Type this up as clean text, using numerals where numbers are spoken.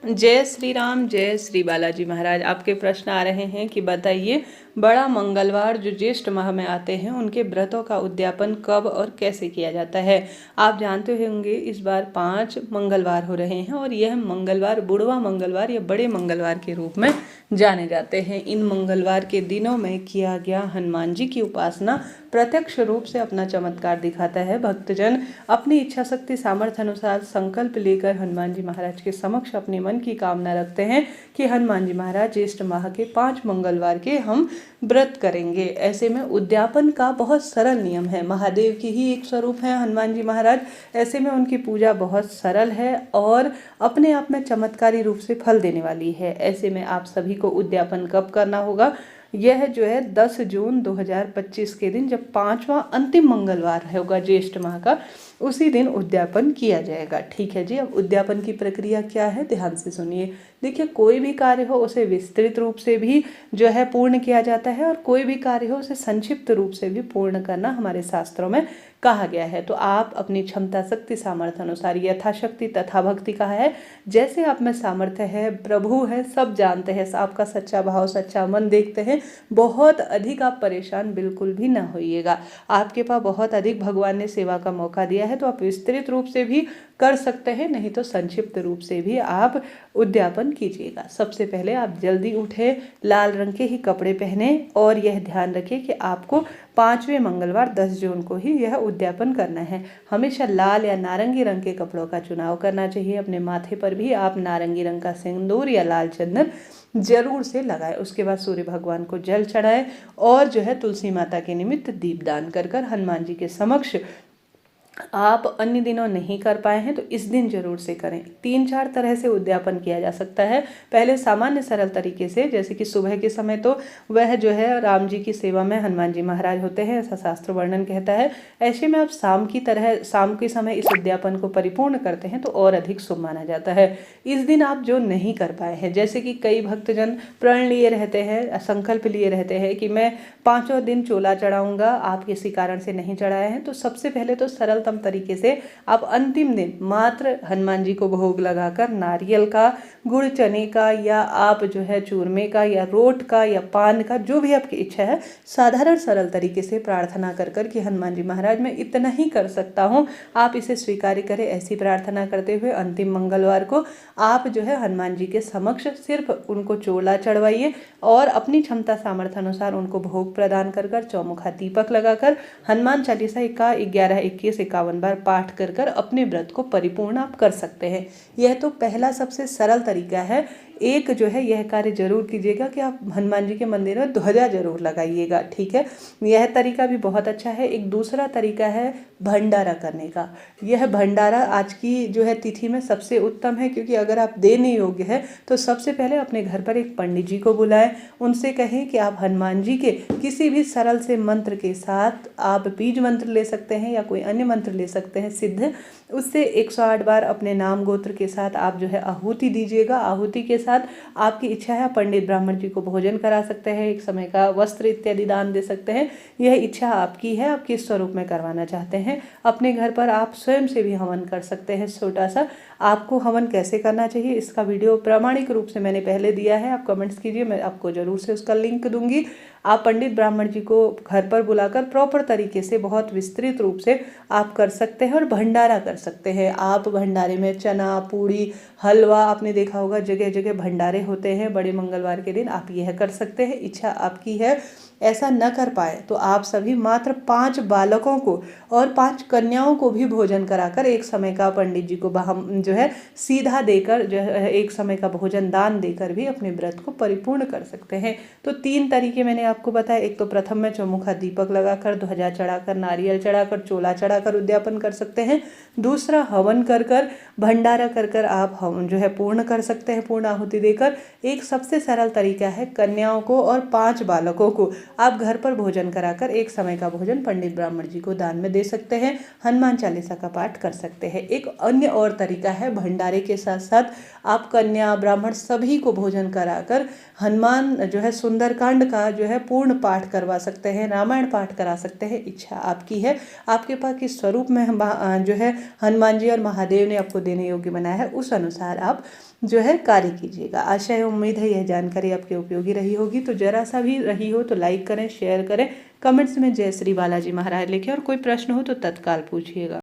जय श्री राम, जय श्री बालाजी महाराज। आपके प्रश्न आ रहे हैं कि बताइए, बड़ा मंगलवार जो ज्येष्ठ माह में आते हैं उनके व्रतों का उद्यापन कब और कैसे किया जाता है। आप जानते होंगे इस बार 5 मंगलवार हो रहे हैं और यह मंगलवार बुढ़वा मंगलवार या बड़े मंगलवार के रूप में जाने जाते हैं। इन मंगलवार के दिनों में किया गया हनुमान जी की उपासना प्रत्यक्ष रूप से अपना चमत्कार दिखाता है। भक्तजन अपनी इच्छा शक्ति सामर्थ्य अनुसार संकल्प लेकर हनुमान जी महाराज के समक्ष अपने मन की कामना रखते हैं कि हनुमान जी महाराज ज्येष्ठ माह के 5 मंगलवार के हम व्रत करेंगे। ऐसे में उद्यापन का बहुत सरल नियम है। महादेव की ही एक स्वरूप है हनुमान जी महाराज। ऐसे में उनकी पूजा बहुत सरल है और अपने आप में चमत्कारी रूप से फल देने वाली है। ऐसे में आप सभी को उद्यापन कब करना होगा, यह जो है 10 जून 2025 के दिन, जब 5वां अंतिम मंगलवार होगा ज्येष्ठ माह का, उसी दिन उद्यापन किया जाएगा। ठीक है जी। अब उद्यापन की प्रक्रिया क्या है, ध्यान से सुनिए। देखिए, कोई भी कार्य हो उसे विस्तृत रूप से भी जो है पूर्ण किया जाता है और कोई भी कार्य हो उसे संक्षिप्त रूप से भी पूर्ण करना हमारे शास्त्रों में कहा गया है। तो आप अपनी क्षमता शक्ति सामर्थ्य अनुसार यथाशक्ति तथा भक्ति कहा है, जैसे आप में सामर्थ्य है, प्रभु है, सब जानते हैं, आपका सच्चा भाव सच्चा मन देखते हैं। बहुत अधिक आप परेशान बिल्कुल भी ना होइएगा। आपके पास बहुत अधिक भगवान ने सेवा का मौका दिया है, तो आप विस्तृत रूप से भी कर सकते हैं, नहीं तो संक्षिप्त रूप से भी आप उद्यापन कीजिएगा। सबसे पहले आप जल्दी उठे, लाल रंग के ही कपड़े पहने और यह ध्यान रखिए कि आपको 5वें मंगलवार 10 जून को ही यह उद्यापन करना है। हमेशा लाल या नारंगी रंग के कपड़ों का चुनाव करना चाहिए। अपने माथे पर भी आप नारंगी रंग का सिंदूर या लाल चंदन जरूर से लगाए। उसके बाद सूर्य भगवान को जल चढ़ाए और जो है तुलसी माता के निमित्त दीपदान कर कर हनुमान जी के समक्ष, आप अन्य दिनों नहीं कर पाए हैं तो इस दिन जरूर से करें। 3-4 तरह से उद्यापन किया जा सकता है। पहले सामान्य सरल तरीके से, जैसे कि सुबह के समय तो वह जो है राम जी की सेवा में हनुमान जी महाराज होते हैं, ऐसा शास्त्र वर्णन कहता है। ऐसे में आप शाम के समय इस उद्यापन को परिपूर्ण करते हैं तो और अधिक शुभ माना जाता है। इस दिन आप जो नहीं कर पाए हैं, जैसे कि कई भक्तजन प्रण लिए रहते हैं, संकल्प लिए रहते हैं कि मैं 5 दिन चोला चढ़ाऊंगा, आप किसी कारण से नहीं चढ़ाए हैं, तो सबसे पहले तो सरलतम तरीके से आप अंतिम दिन मात्र हनुमान जी को भोग लगाकर नारियल का, गुड़ चने का, या आप जो है चूरमे का या रोट का या पान का, जो भी आपकी इच्छा है, साधारण सरल तरीके से प्रार्थना कर कर कि हनुमान जी महाराज मैं इतना ही कर सकता हूँ, आप इसे स्वीकार करें। ऐसी प्रार्थना करते हुए अंतिम मंगलवार को आप जो है हनुमान जी के समक्ष सिर्फ उनको चोला चढ़वाइए और अपनी क्षमता सामर्थ्य अनुसार उनको भोग प्रदान कर कर चौमुखा दीपक लगाकर हनुमान चालीसा का 11, 21, 51 बार पाठ कर कर अपने व्रत को परिपूर्ण आप कर सकते हैं। यह तो पहला सबसे सरल तरीका है। एक जो है यह कार्य जरूर कीजिएगा कि आप हनुमान जी के मंदिर में ध्वजा जरूर लगाइएगा। ठीक है, यह तरीका भी बहुत अच्छा है। एक दूसरा तरीका है भंडारा करने का। यह भंडारा आज की जो है तिथि में सबसे उत्तम है, क्योंकि अगर आप देने योग्य है तो सबसे पहले अपने घर पर एक पंडित जी को बुलाएं, उनसे कहें कि आप हनुमान जी के किसी भी सरल से मंत्र के साथ, आप बीज मंत्र ले सकते हैं या कोई अन्य मंत्र ले सकते हैं सिद्ध, उससे 108 बार अपने नाम गोत्र के साथ आप जो है आहुति दीजिएगा। आहुति के साथ आपकी इच्छा है पंडित ब्राह्मण जी को भोजन करा सकते हैं, एक समय का वस्त्र इत्यादि दान दे सकते हैं। यह इच्छा आपकी है, आप किस स्वरूप में करवाना चाहते हैं। अपने घर पर आप स्वयं से भी हवन कर सकते हैं छोटा सा। आपको हवन कैसे करना चाहिए इसका वीडियो प्रामाणिक रूप से मैंने पहले दिया है, आप कमेंट्स कीजिए, मैं आपको जरूर से उसका लिंक दूंगी। आप पंडित ब्राह्मण जी को घर पर बुलाकर प्रॉपर तरीके से बहुत विस्तृत रूप से आप कर सकते हैं और भंडारा कर सकते हैं। आप भंडारे में चना, पूड़ी, हलवा, आपने देखा होगा जगह जगह भंडारे होते हैं बड़े मंगलवार के दिन, आप यह कर सकते हैं। इच्छा आपकी है। ऐसा न कर पाए तो आप सभी मात्र 5 बालकों को और 5 कन्याओं को भी भोजन कराकर एक समय का पंडित जी को जो है सीधा देकर, जो है एक समय का भोजन दान देकर भी अपने व्रत को परिपूर्ण कर सकते हैं। तो 3 तरीके मैंने आपको बताया। एक तो प्रथम में चौमुखा दीपक लगाकर, ध्वजा चढ़ाकर, नारियल चढ़ाकर, चोला चढ़ाकर उद्यापन कर सकते हैं। दूसरा हवन कर कर, भंडारा कर कर आप हवन जो है पूर्ण कर सकते हैं, पूर्ण आहुति देकर। एक सबसे सरल तरीका है, कन्याओं को और 5 बालकों को आप घर पर भोजन कराकर एक समय का भोजन पंडित ब्राह्मण जी को दान में दे सकते हैं, हनुमान चालीसा का पाठ कर सकते हैं। एक अन्य और तरीका है, भंडारे के साथ साथ आप कन्या ब्राह्मण सभी को भोजन कराकर हनुमान जो है सुंदरकांड का जो है पूर्ण पाठ करवा सकते हैं, रामायण पाठ करा सकते हैं। इच्छा आपकी है, आपके पास किस स्वरूप में जो है हनुमान जी और महादेव ने आपको देने योग्य बनाया है, उस अनुसार आप जो है कार्य कीजिएगा। आशा है, उम्मीद है यह जानकारी आपके उपयोगी रही होगी। तो जरा सा भी रही हो तो लाइक करें, शेयर करें, कमेंट्स में जय श्री बालाजी महाराज लिखें और कोई प्रश्न हो तो तत्काल पूछिएगा।